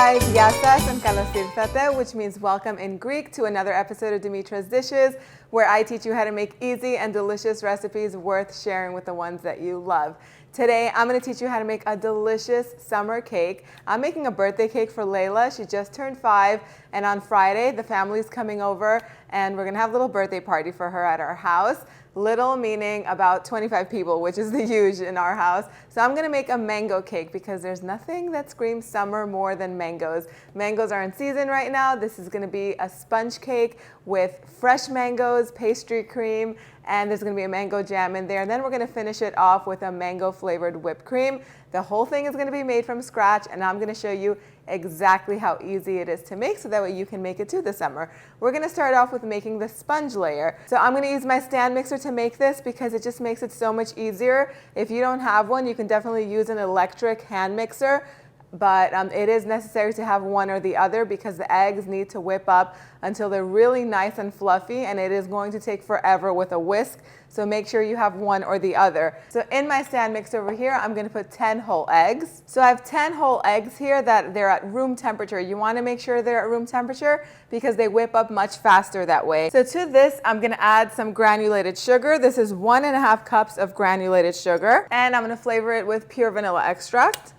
guys, Yasas and Kalasirsate, which means welcome in Greek to another episode of Dimitra's Dishes, where I teach you how to make easy and delicious recipes worth sharing with the ones that you love. Today, I'm going to teach you how to make a delicious summer cake. I'm making a birthday cake for Layla. She just turned 5, and on Friday, the family's coming over, and we're going to have a little birthday party for her at our house. Little meaning about 25 people, which is the huge in our house. So I'm going to make a mango cake because there's nothing that screams summer more than mangoes. Mangoes are in season right now. This is going to be a sponge cake with fresh mangoes, pastry cream, and there's going to be a mango jam in there. And then we're going to finish it off with a mango flavored whipped cream. The whole thing is going to be made from scratch, and I'm going to show you exactly how easy it is to make so that way you can make it too this summer. We're going to start off with making the sponge layer. So I'm going to use my stand mixer to make this because it just makes it so much easier. If you don't have one, you can definitely use an electric hand mixer. But it is necessary to have one or the other because the eggs need to whip up until they're really nice and fluffy, and it is going to take forever with a whisk. So make sure you have one or the other. So in my stand mix over here, I'm going to put 10 whole eggs. So I have 10 whole eggs here that they're at room temperature. You want to make sure they're at room temperature because they whip up much faster that way. So to this, I'm going to add some granulated sugar. This is 1.5 cups of granulated sugar, and I'm going to flavor it with pure vanilla extract.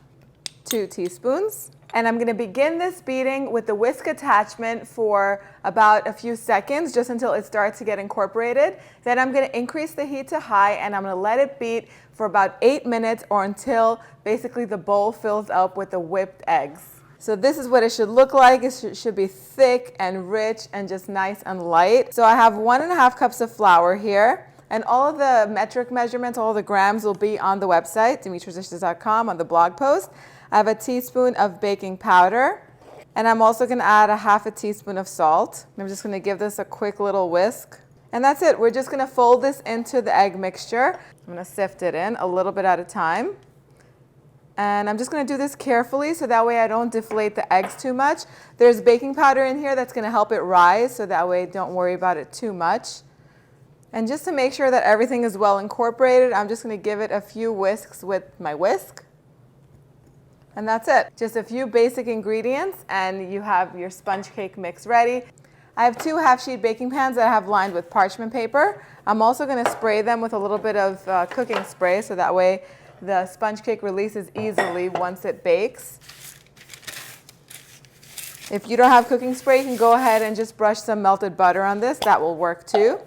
2 teaspoons. And I'm going to begin this beating with the whisk attachment for about a few seconds, just until it starts to get incorporated. Then I'm going to increase the heat to high, and I'm going to let it beat for about 8 minutes or until basically the bowl fills up with the whipped eggs. So this is what it should look like. It should be thick and rich and just nice and light. So I have 1.5 cups of flour here. And all of the metric measurements, all the grams will be on the website, dimitrasdishes.com, on the blog post. I have a teaspoon of baking powder, and I'm also going to add 1/2 teaspoon of salt. I'm just going to give this a quick little whisk. And that's it. We're just going to fold this into the egg mixture. I'm going to sift it in a little bit at a time. And I'm just going to do this carefully so that way I don't deflate the eggs too much. There's baking powder in here that's going to help it rise, so that way don't worry about it too much. And just to make sure that everything is well incorporated, I'm just going to give it a few whisks with my whisk. And that's it. Just a few basic ingredients and you have your sponge cake mix ready. I have 2 half-sheet baking pans that I have lined with parchment paper. I'm also going to spray them with a little bit of cooking spray so that way the sponge cake releases easily once it bakes. If you don't have cooking spray, you can go ahead and just brush some melted butter on this. That will work too.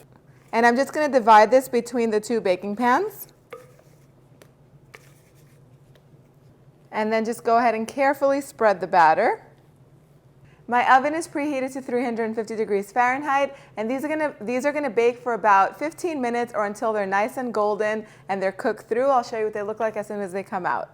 And I'm just going to divide this between the 2 baking pans. And then just go ahead and carefully spread the batter. My oven is preheated to 350 degrees Fahrenheit, and these are gonna bake for about 15 minutes or until they're nice and golden and they're cooked through. I'll show you what they look like as soon as they come out.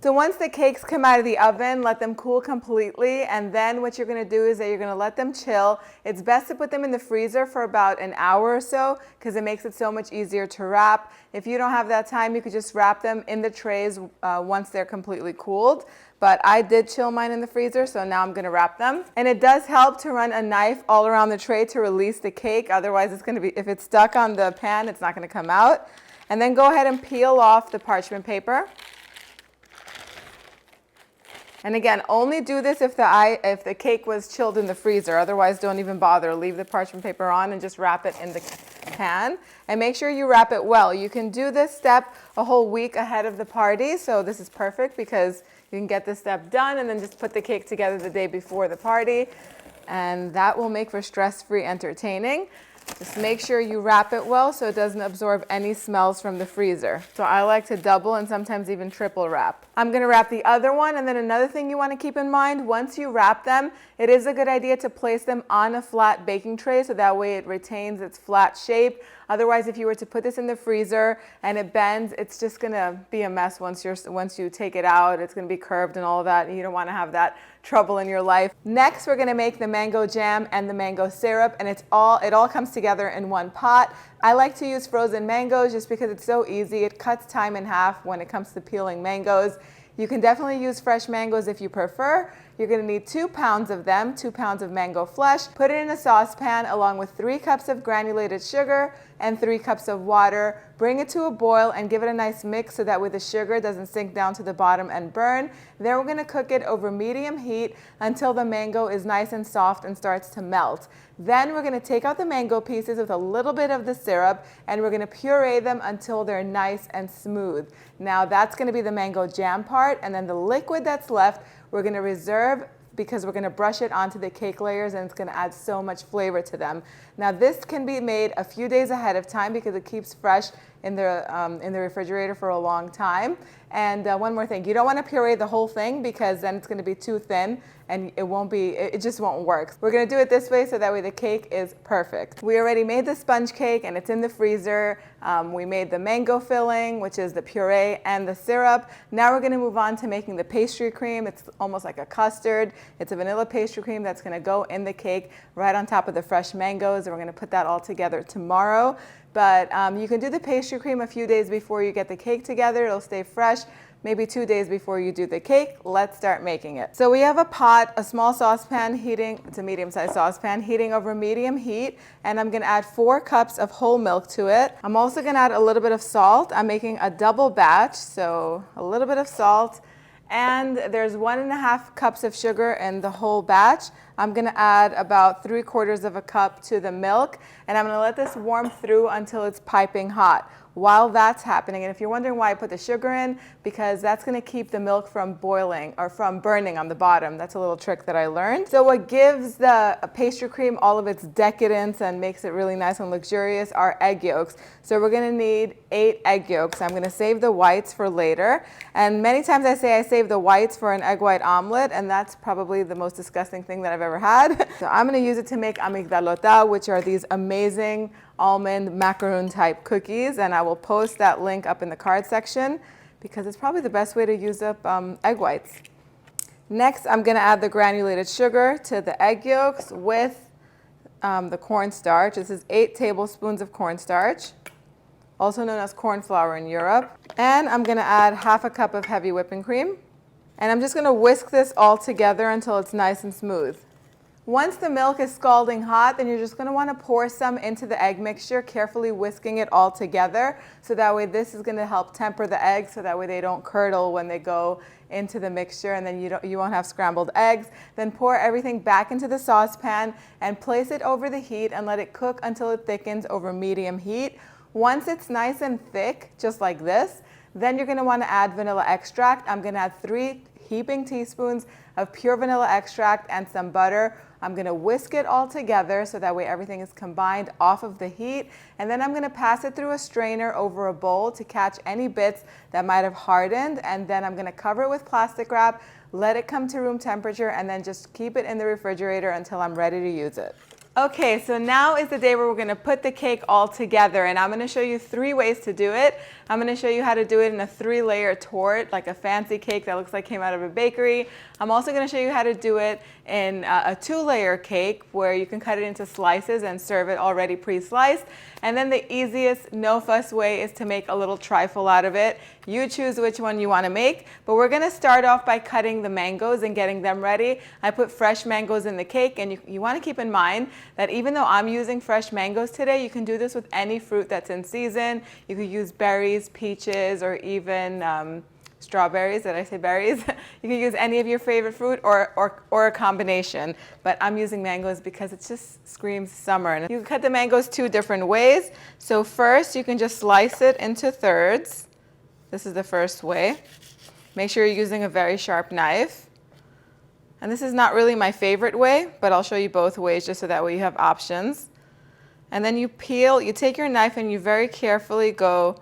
So once the cakes come out of the oven, let them cool completely, and then what you're going to do is that you're going to let them chill. It's best to put them in the freezer for about an hour or so because it makes it so much easier to wrap. If you don't have that time, you could just wrap them in the trays once they're completely cooled. But I did chill mine in the freezer, so now I'm going to wrap them. And it does help to run a knife all around the tray to release the cake. Otherwise, it's going to be, if it's stuck on the pan, it's not going to come out. And then go ahead and peel off the parchment paper. And again, only do this if the cake was chilled in the freezer. Otherwise, don't even bother. Leave the parchment paper on and just wrap it in the pan. And make sure you wrap it well. You can do this step a whole week ahead of the party. So this is perfect because you can get this step done and then just put the cake together the day before the party. And that will make for stress-free entertaining. Just make sure you wrap it well so it doesn't absorb any smells from the freezer. So I like to double and sometimes even triple wrap. I'm going to wrap the other one, and then another thing you want to keep in mind, once you wrap them, it is a good idea to place them on a flat baking tray so that way it retains its flat shape. Otherwise, if you were to put this in the freezer and it bends, it's just going to be a mess once you take it out. It's going to be curved and all of that. You don't want to have that trouble in your life. Next, we're going to make the mango jam and the mango syrup, and it all comes together in one pot. I like to use frozen mangoes just because it's so easy. It cuts time in half when it comes to peeling mangoes. You can definitely use fresh mangoes if you prefer. You're gonna need 2 pounds of them, 2 pounds of mango flesh. Put it in a saucepan along with 3 cups of granulated sugar and 3 cups of water. Bring it to a boil and give it a nice mix so that way the sugar doesn't sink down to the bottom and burn. Then we're gonna cook it over medium heat until the mango is nice and soft and starts to melt. Then we're gonna take out the mango pieces with a little bit of the syrup and we're gonna puree them until they're nice and smooth. Now that's gonna be the mango jam part, and then the liquid that's left, we're gonna reserve because we're gonna brush it onto the cake layers and it's gonna add so much flavor to them. Now this can be made a few days ahead of time because it keeps fresh in the refrigerator for a long time. And one more thing, you don't want to puree the whole thing because then it's going to be too thin and it just won't work. We're going to do it this way so that way the cake is perfect. We already made the sponge cake and it's in the freezer. We made the mango filling, which is the puree and the syrup. Now we're going to move on to making the pastry cream. It's almost like a custard. It's a vanilla pastry cream that's going to go in the cake right on top of the fresh mangoes. And we're going to put that all together tomorrow. But you can do the pastry cream a few days before you get the cake together. It'll stay fresh. Maybe 2 days before you do the cake. Let's start making it. So we have a pot, a small saucepan heating, it's a medium-sized saucepan, heating over medium heat, and I'm gonna add 4 cups of whole milk to it. I'm also gonna add a little bit of salt. I'm making a double batch, so a little bit of salt, and there's 1.5 cups of sugar in the whole batch. I'm gonna add about 3/4 of a cup to the milk, and I'm gonna let this warm through until it's piping hot. While that's happening, and if you're wondering why I put the sugar in, because that's gonna keep the milk from boiling or from burning on the bottom. That's a little trick that I learned. So what gives the pastry cream all of its decadence and makes it really nice and luxurious are egg yolks. So we're gonna need 8 egg yolks. I'm gonna save the whites for later. And many times I say I save the whites for an egg white omelet, and that's probably the most disgusting thing that I've ever had. So I'm gonna use it to make amigdalota, which are these amazing almond macaroon type cookies, and I will post that link up in the card section because it's probably the best way to use up egg whites. Next, I'm going to add the granulated sugar to the egg yolks with the cornstarch. This is 8 tablespoons of cornstarch, also known as corn flour in Europe. And I'm going to add 1/2 cup of heavy whipping cream. And I'm just going to whisk this all together until it's nice and smooth. Once the milk is scalding hot, then you're just going to want to pour some into the egg mixture, carefully whisking it all together. So that way this is going to help temper the eggs so that way they don't curdle when they go into the mixture, and then you won't have scrambled eggs. Then pour everything back into the saucepan and place it over the heat and let it cook until it thickens over medium heat. Once it's nice and thick, just like this, then you're going to want to add vanilla extract. I'm going to add 3 heaping teaspoons of pure vanilla extract and some butter. I'm going to whisk it all together so that way everything is combined off of the heat. And then I'm going to pass it through a strainer over a bowl to catch any bits that might have hardened. And then I'm going to cover it with plastic wrap, let it come to room temperature, and then just keep it in the refrigerator until I'm ready to use it. Okay, so now is the day where we're going to put the cake all together, and I'm going to show you 3 ways to do it. I'm going to show you how to do it in a 3-layer torte, like a fancy cake that looks like it came out of a bakery. I'm also going to show you how to do it in a 2-layer cake where you can cut it into slices and serve it already pre-sliced. And then the easiest, no fuss way is to make a little trifle out of it. You choose which one you want to make, but we're going to start off by cutting the mangoes and getting them ready. I put fresh mangoes in the cake, and you want to keep in mind that even though I'm using fresh mangoes today, you can do this with any fruit that's in season. You could use berries, peaches, or even strawberries. Did I say berries? You can use any of your favorite fruit or a combination, but I'm using mangoes because it just screams summer. And you can cut the mangoes 2 different ways. So first, you can just slice it into thirds. This is the first way. Make sure you're using a very sharp knife. And this is not really my favorite way, but I'll show you both ways just so that way you have options. And then you take your knife and you very carefully go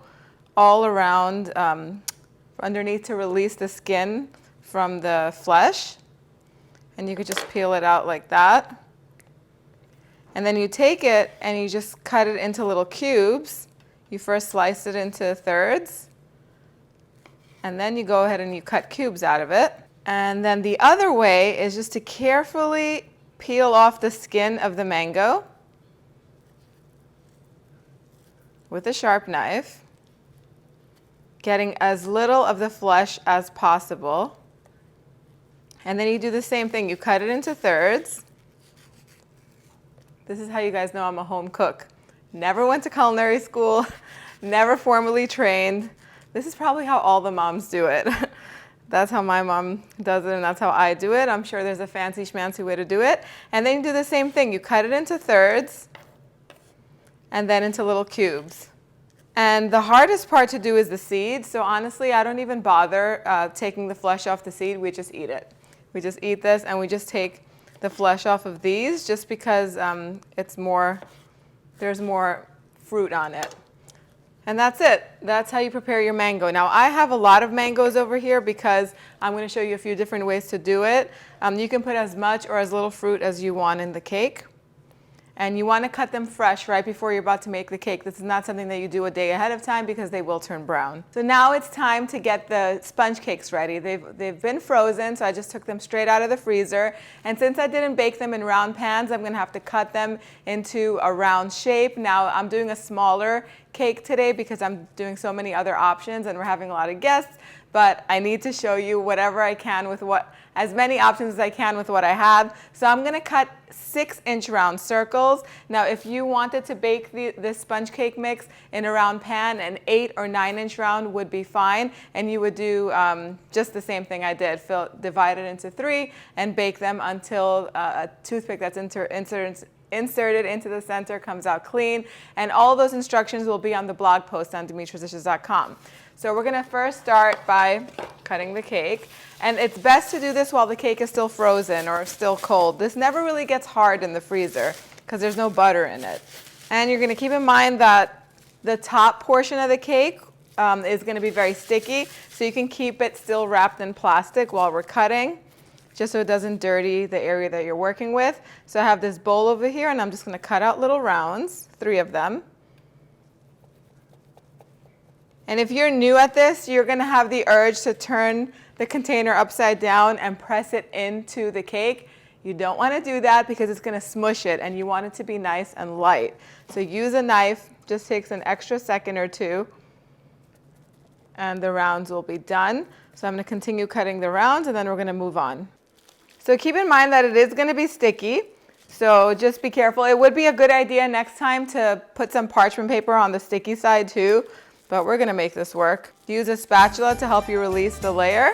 all around underneath to release the skin from the flesh. And you could just peel it out like that. And then you take it and you just cut it into little cubes. You first slice it into thirds. And then you go ahead and you cut cubes out of it. And then the other way is just to carefully peel off the skin of the mango with a sharp knife, getting as little of the flesh as possible. And then you do the same thing. You cut it into thirds. This is how you guys know I'm a home cook. Never went to culinary school, never formally trained. This is probably how all the moms do it. That's how my mom does it, and that's how I do it. I'm sure there's a fancy schmancy way to do it. And then you do the same thing. You cut it into thirds and then into little cubes. And the hardest part to do is the seed. So honestly, I don't even bother taking the flesh off the seed. We just eat it. We just eat this, and we just take the flesh off of these just because there's more fruit on it. And that's it. That's how you prepare your mango. Now, I have a lot of mangoes over here because I'm going to show you a few different ways to do it. You can put as much or as little fruit as you want in the cake. And you want to cut them fresh right before you're about to make the cake. This is not something that you do a day ahead of time because they will turn brown. So now it's time to get the sponge cakes ready. They've been frozen, so I just took them straight out of the freezer. And since I didn't bake them in round pans, I'm going to have to cut them into a round shape. Now I'm doing a smaller cake today because I'm doing so many other options and we're having a lot of guests. But I need to show you whatever I can with as many options as I can with what I have. So I'm going to cut 6-inch round circles. Now, if you wanted to bake this sponge cake mix in a round pan, an 8 or 9-inch round would be fine. And you would do just the same thing I did. Divide it into 3 and bake them until a toothpick that's inserted into the center comes out clean. And all those instructions will be on the blog post on dimitrasdishes.com. So we're going to first start by cutting the cake. And it's best to do this while the cake is still frozen or still cold. This never really gets hard in the freezer because there's no butter in it. And you're going to keep in mind that the top portion of the cake is going to be very sticky. So you can keep it still wrapped in plastic while we're cutting, just so it doesn't dirty the area that you're working with. So I have this bowl over here, and I'm just going to cut out little rounds, 3 of them. And if you're new at this, you're going to have the urge to turn the container upside down and press it into the cake. You don't want to do that because it's going to smush it, and you want it to be nice and light. So use a knife. Just takes an extra second or 2, and the rounds will be done. So I'm going to continue cutting the rounds, and then we're going to move on. So keep in mind that it is going to be sticky. So just be careful. It would be a good idea next time to put some parchment paper on the sticky side too. But we're going to make this work. Use a spatula to help you release the layer.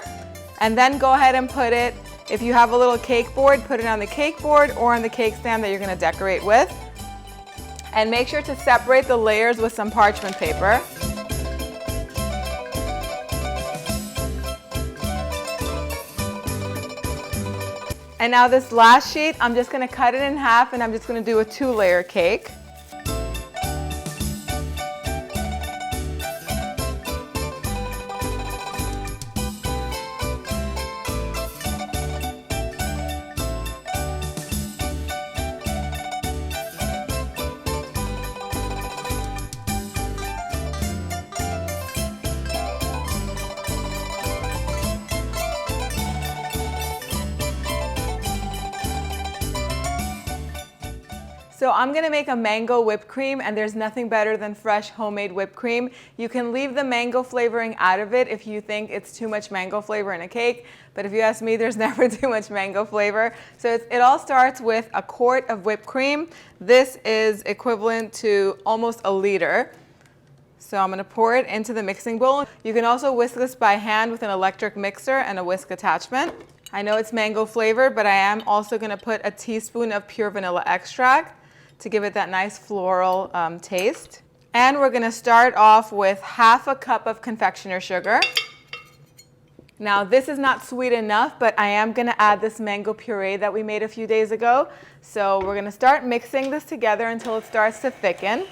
And then go ahead and put it, if you have a little cake board, put it on the cake board or on the cake stand that you're going to decorate with. And make sure to separate the layers with some parchment paper. And now this last sheet, I'm just going to cut it in half, and I'm just going to do a 2-layer cake. So I'm going to make a mango whipped cream, and there's nothing better than fresh homemade whipped cream. You can leave the mango flavoring out of it if you think it's too much mango flavor in a cake, but if you ask me, there's never too much mango flavor. So it all starts with a quart of whipped cream. This is equivalent to almost a liter. So I'm going to pour it into the mixing bowl. You can also whisk this by hand with an electric mixer and a whisk attachment. I know it's mango flavored, but I am also going to put a teaspoon of pure vanilla extract to give it that nice floral taste. And we're going to start off with half a cup of confectioner sugar. Now this is not sweet enough, but I am going to add this mango puree that we made a few days ago. So we're going to start mixing this together until it starts to thicken.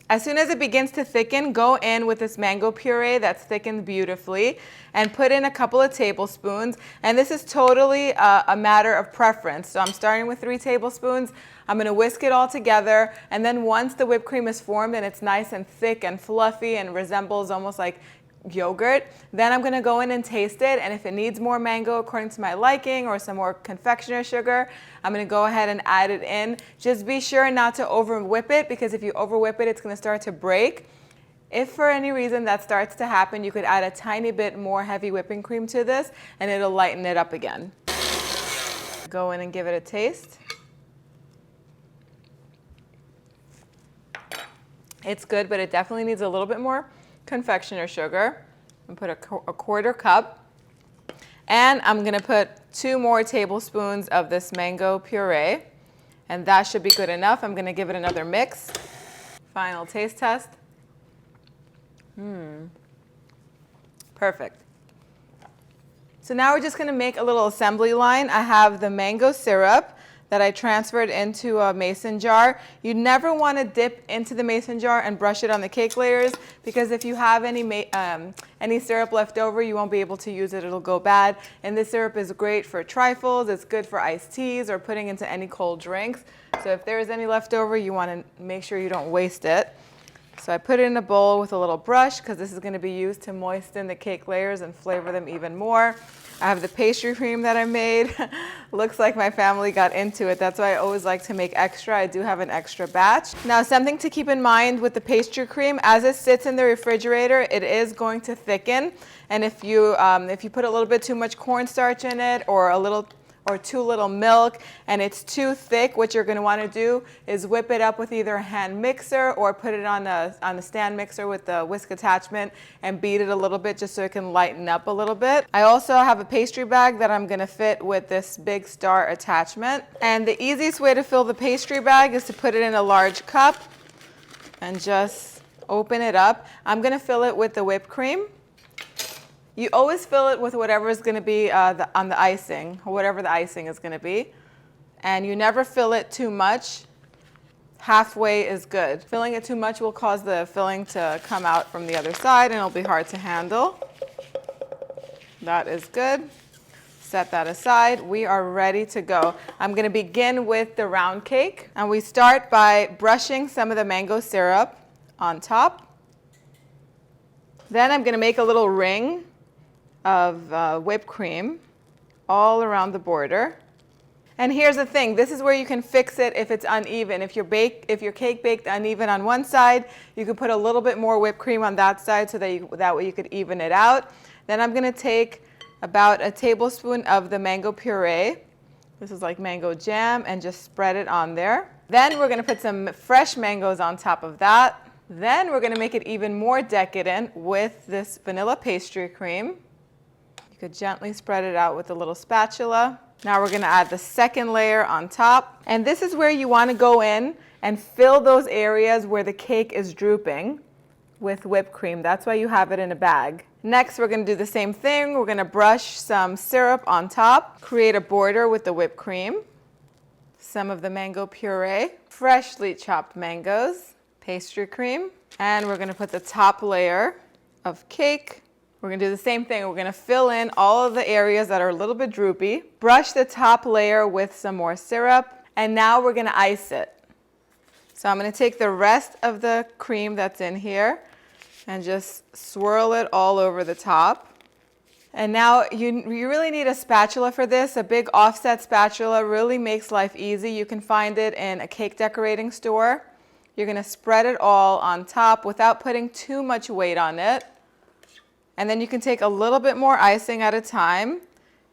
As soon as it begins to thicken, go in with this mango puree that's thickened beautifully and put in a couple of tablespoons. And this is totally a matter of preference. So I'm starting with 3 tablespoons. I'm going to whisk it all together. And then once the whipped cream is formed and it's nice and thick and fluffy and resembles almost like yogurt, then I'm going to go in and taste it, and if it needs more mango according to my liking or some more confectioner sugar, I'm going to go ahead and add it in. Just be sure not to over whip it, because if you over whip it, it's going to start to break. If for any reason that starts to happen, you could add a tiny bit more heavy whipping cream to this and it'll lighten it up again. go in and give it a taste. It's good, but it definitely needs a little bit more confectioner sugar. I'm going to put a quarter cup. And I'm going to put 2 more tablespoons of this mango puree. And that should be good enough. I'm going to give it another mix. Final taste test. Perfect. So now we're just going to make a little assembly line. I have the mango syrup that I transferred into a mason jar. You never want to dip into the mason jar and brush it on the cake layers, because if you have any syrup left over, you won't be able to use it. It'll go bad. And this syrup is great for trifles. It's good for iced teas or putting into any cold drinks. So if there is any left over, you want to make sure you don't waste it. So I put it in a bowl with a little brush, because this is going to be used to moisten the cake layers and flavor them even more. I have the pastry cream that I made. Looks like my family got into it. That's why I always like to make extra. I do have an extra batch. Now, something to keep in mind with the pastry cream, as it sits in the refrigerator, it is going to thicken. And if you put a little bit too much cornstarch in it, or too little milk, and it's too thick, what you're going to want to do is whip it up with either a hand mixer or put it on a stand mixer with the whisk attachment and beat it a little bit just so it can lighten up a little bit. I also have a pastry bag that I'm going to fit with this big star attachment. And the easiest way to fill the pastry bag is to put it in a large cup and just open it up. I'm going to fill it with the whipped cream. You always fill it with whatever is going to be on the icing, or whatever the icing is going to be. And you never fill it too much. Halfway is good. Filling it too much will cause the filling to come out from the other side, and it'll be hard to handle. That is good. Set that aside. We are ready to go. I'm going to begin with the round cake. And we start by brushing some of the mango syrup on top. Then I'm going to make a little ring of whipped cream all around the border. And here's the thing, this is where you can fix it if it's uneven. If your cake baked uneven on one side, you can put a little bit more whipped cream on that side so that way you could even it out. Then I'm going to take about a tablespoon of the mango puree. This is like mango jam, and just spread it on there. Then we're going to put some fresh mangoes on top of that. Then we're going to make it even more decadent with this vanilla pastry cream. You could gently spread it out with a little spatula. Now we're going to add the second layer on top. And this is where you want to go in and fill those areas where the cake is drooping with whipped cream. That's why you have it in a bag. Next, we're going to do the same thing. We're going to brush some syrup on top, create a border with the whipped cream, some of the mango puree, freshly chopped mangoes, pastry cream, and we're going to put the top layer of cake. We're going to do the same thing. We're going to fill in all of the areas that are a little bit droopy, brush the top layer with some more syrup, and now we're going to ice it. So I'm going to take the rest of the cream that's in here and just swirl it all over the top. And now you really need a spatula for this. A big offset spatula really makes life easy. You can find it in a cake decorating store. You're going to spread it all on top without putting too much weight on it. And then you can take a little bit more icing at a time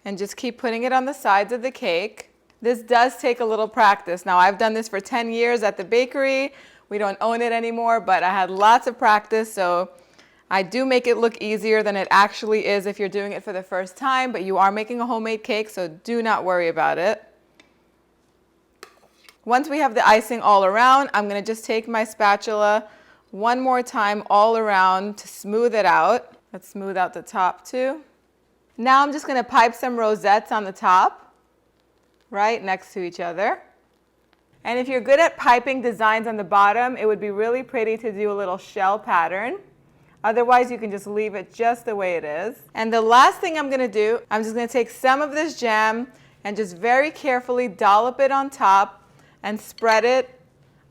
and just keep putting it on the sides of the cake. This does take a little practice. Now, I've done this for 10 years at the bakery. We don't own it anymore, but I had lots of practice, so I do make it look easier than it actually is if you're doing it for the first time, but you are making a homemade cake, so do not worry about it. Once we have the icing all around, I'm going to just take my spatula one more time all around to smooth it out. Let's smooth out the top too. Now I'm just going to pipe some rosettes on the top, right next to each other. And if you're good at piping designs on the bottom, it would be really pretty to do a little shell pattern. Otherwise, you can just leave it just the way it is. And the last thing I'm going to do, I'm just going to take some of this jam and just very carefully dollop it on top and spread it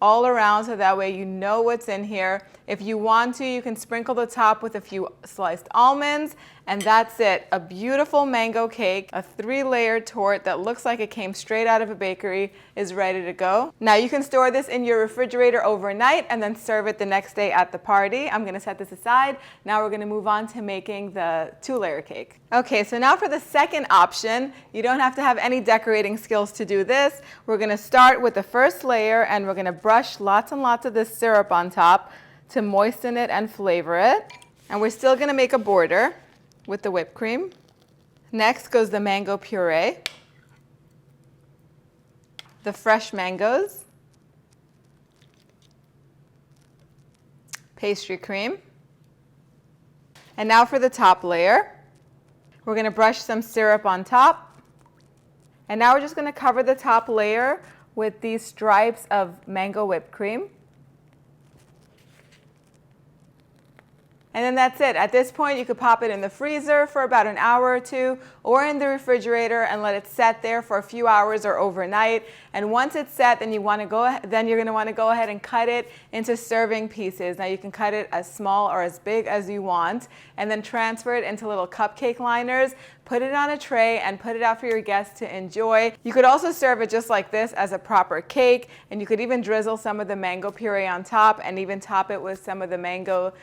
all around so that way you know what's in here. If you want to, you can sprinkle the top with a few sliced almonds And that's it. A beautiful mango cake, a 3-layer torte that looks like it came straight out of a bakery is ready to go. Now you can store this in your refrigerator overnight and then serve it the next day at the party. I'm gonna set this aside. Now we're gonna move on to making the 2-layer cake. Okay, so now for the second option, you don't have to have any decorating skills to do this. We're gonna start with the first layer and we're gonna brush lots and lots of this syrup on top to moisten it and flavor it. And we're still gonna make a border with the whipped cream. Next goes the mango puree, the fresh mangoes, pastry cream. And now for the top layer, we're gonna brush some syrup on top. And now we're just gonna cover the top layer with these stripes of mango whipped cream. And then that's it. At this point, you could pop it in the freezer for about an hour or two, or in the refrigerator and let it set there for a few hours or overnight. And once it's set, then you're going to want to go ahead and cut it into serving pieces. Now you can cut it as small or as big as you want, and then transfer it into little cupcake liners. Put it on a tray and put it out for your guests to enjoy. You could also serve it just like this as a proper cake, and you could even drizzle some of the mango puree on top and even top it with some of the mango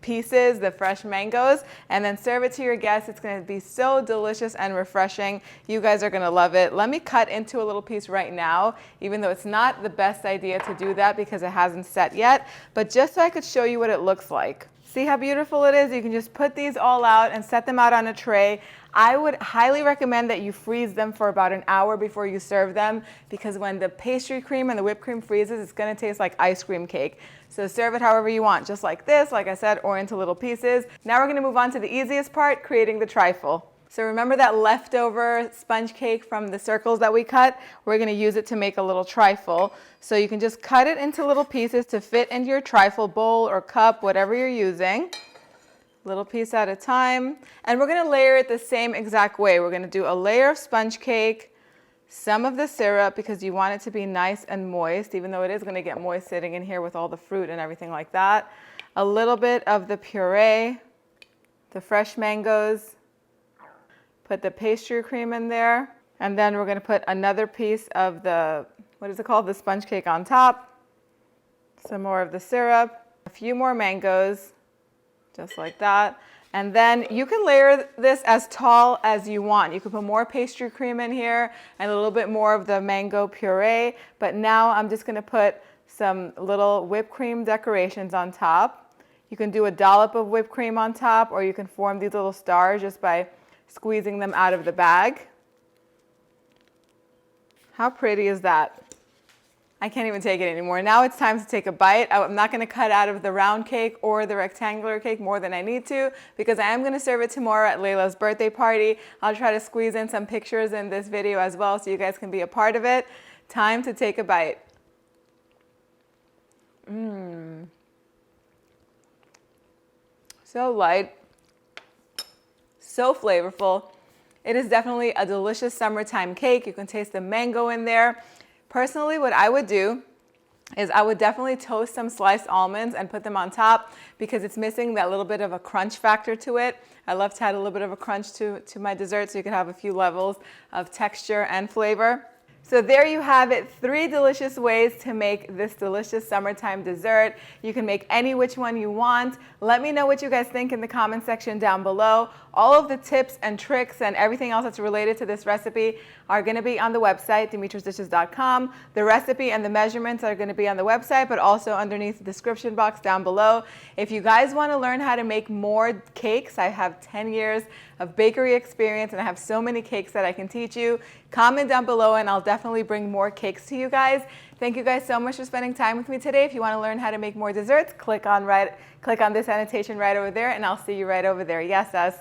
pieces, the fresh mangoes, and then serve it to your guests. It's going to be so delicious and refreshing. You guys are going to love it. Let me cut into a little piece right now, even though it's not the best idea to do that because it hasn't set yet, but just so I could show you what it looks like. See how beautiful it is? You can just put these all out and set them out on a tray. I would highly recommend that you freeze them for about an hour before you serve them, because when the pastry cream and the whipped cream freezes, it's going to taste like ice cream cake. So serve it however you want, just like this, like I said, or into little pieces. Now we're going to move on to the easiest part, creating the trifle. So remember that leftover sponge cake from the circles that we cut? We're going to use it to make a little trifle. So you can just cut it into little pieces to fit into your trifle bowl or cup, whatever you're using. Little piece at a time. And we're going to layer it the same exact way. We're going to do a layer of sponge cake, some of the syrup, because you want it to be nice and moist, even though it is going to get moist sitting in here with all the fruit and everything like that. A little bit of the puree, the fresh mangoes. Put the pastry cream in there. And then we're going to put another piece of the, what is it called? The sponge cake on top. Some more of the syrup. A few more mangoes, just like that. And then you can layer this as tall as you want. You can put more pastry cream in here and a little bit more of the mango puree. But now I'm just going to put some little whipped cream decorations on top. You can do a dollop of whipped cream on top, or you can form these little stars just by squeezing them out of the bag. How pretty is that? I can't even take it anymore. Now it's time to take a bite. I'm not going to cut out of the round cake or the rectangular cake more than I need to, because I am going to serve it tomorrow at Layla's birthday party. I'll try to squeeze in some pictures in this video as well so you guys can be a part of it. Time to take a bite. So light. So flavorful. It is definitely a delicious summertime cake. You can taste the mango in there. Personally, what I would do is I would definitely toast some sliced almonds and put them on top, because it's missing that little bit of a crunch factor to it. I love to add a little bit of a crunch to my dessert so you can have a few levels of texture and flavor. So there you have it, 3 delicious ways to make this delicious summertime dessert. You can make any which one you want. Let me know what you guys think in the comment section down below. All of the tips and tricks and everything else that's related to this recipe are going to be on the website, dimitrasdishes.com. The recipe and the measurements are going to be on the website, but also underneath the description box down below. If you guys want to learn how to make more cakes, I have 10 years of bakery experience and I have so many cakes that I can teach you. Comment down below and I'll definitely bring more cakes to you guys. Thank you guys so much for spending time with me today. If you want to learn how to make more desserts, click on this annotation right over there and I'll see you right over there. Yes, us.